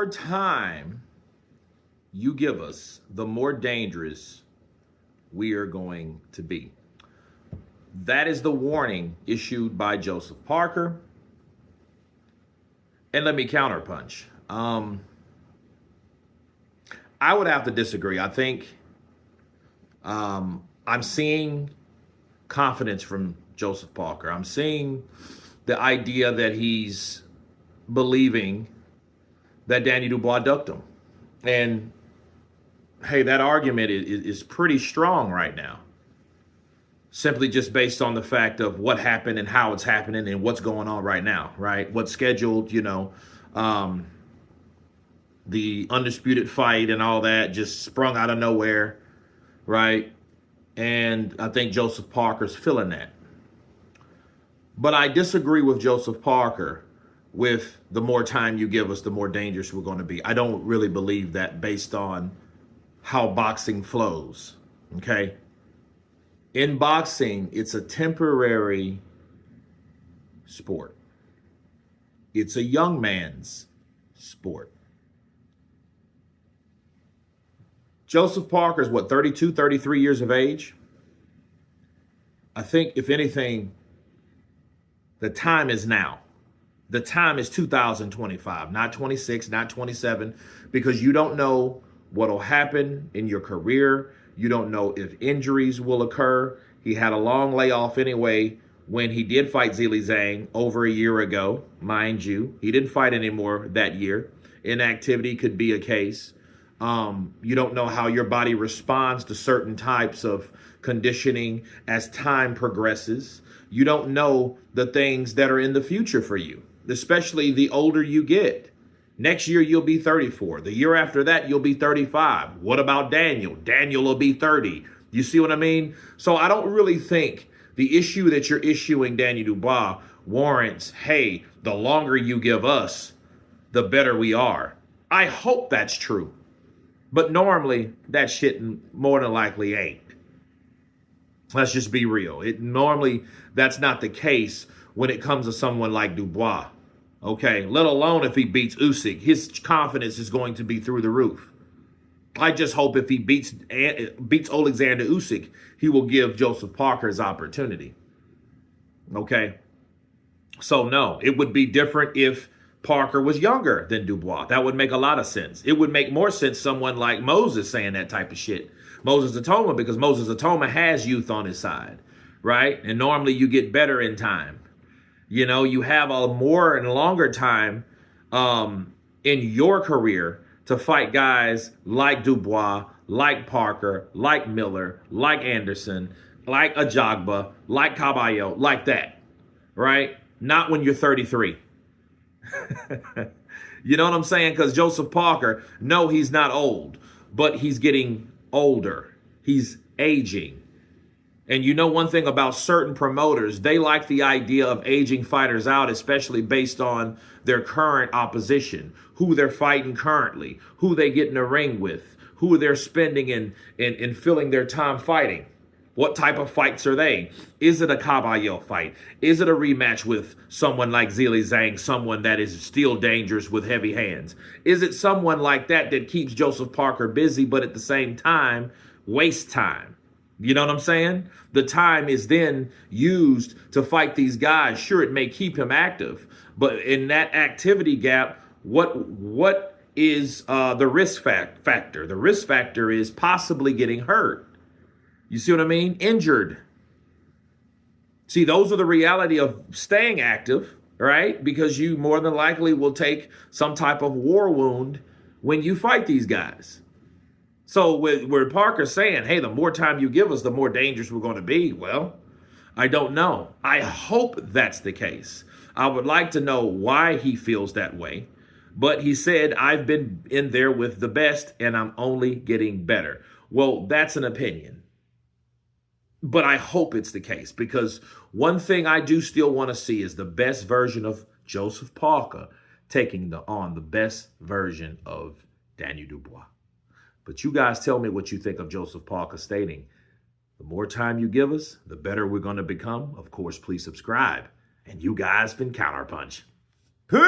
time you give us, the more dangerous we are going to be. That is the warning issued by Joseph Parker. And let me counterpunch. I would have to disagree. I think I'm seeing confidence from Joseph Parker. I'm seeing the idea that he's believing that Danny Dubois ducked him. And hey, that argument is pretty strong right now. Simply just based on the fact of what happened and how it's happening and what's going on right now, right? What's scheduled, the undisputed fight and all that just sprung out of nowhere, right? And I think Joseph Parker's feeling that. But I disagree with Joseph Parker with the more time you give us, the more dangerous we're going to be. I don't really believe that based on how boxing flows, okay? In boxing, it's a temporary sport. It's a young man's sport. Joseph Parker is what, 32, 33 years of age? I think, if anything, the time is now. The time is 2025, not 26, not 27, because you don't know what will happen in your career. You don't know if injuries will occur. He had a long layoff anyway when he did fight Zhilei Zhang over a year ago, mind you. He didn't fight anymore that year. Inactivity could be a case. You don't know how your body responds to certain types of conditioning as time progresses. You don't know the things that are in the future for you, especially the older you get. Next year, you'll be 34. The year after that, you'll be 35. What about Daniel? Daniel will be 30. You see what I mean? So I don't really think the issue that you're issuing Danny Dubois warrants, hey, the longer you give us, the better we are. I hope that's true. But normally, that shit more than likely ain't. Let's just be real. Normally, that's not the case when it comes to someone like Dubois. Okay, let alone if he beats Usyk. His confidence is going to be through the roof. I just hope if he beats Alexander Usyk, he will give Joseph Parker his opportunity. Okay? So no, it would be different if Parker was younger than Dubois. That would make a lot of sense. It would make more sense someone like Moses saying that type of shit. Moses Atoma, because Moses Atoma has youth on his side, right? And normally you get better in time. You know, you have a more and longer time in your career to fight guys like Dubois, like Parker, like Miller, like Anderson, like Ajagba, like Caballo, like that, right? Not when you're 33. You know what I'm saying? Because Joseph Parker, no, he's not old, but he's getting older. He's aging. And you know one thing about certain promoters, they like the idea of aging fighters out, especially based on their current opposition, who they're fighting currently, who they get in the ring with, who they're spending and filling their time fighting. What type of fights are they? Is it a Caballo fight? Is it a rematch with someone like Zhilei Zhang, someone that is still dangerous with heavy hands? Is it someone like that that keeps Joseph Parker busy, but at the same time, wastes time? You know what I'm saying? The time is then used to fight these guys. Sure, it may keep him active, but in that activity gap, what is the risk factor? The risk factor is possibly getting hurt. You see what I mean? Injured. See, those are the reality of staying active, right? Because you more than likely will take some type of war wound when you fight these guys. So where Parker's saying, hey, the more time you give us, the more dangerous we're going to be. Well, I don't know. I hope that's the case. I would like to know why he feels that way. But he said, I've been in there with the best and I'm only getting better. Well, that's an opinion. But I hope it's the case, because one thing I do still want to see is the best version of Joseph Parker taking on the best version of Danny Dubois. But you guys tell me what you think of Joseph Parker stating, the more time you give us, the better we're going to become. Of course, please subscribe. And you guys been Counterpunch. Peace.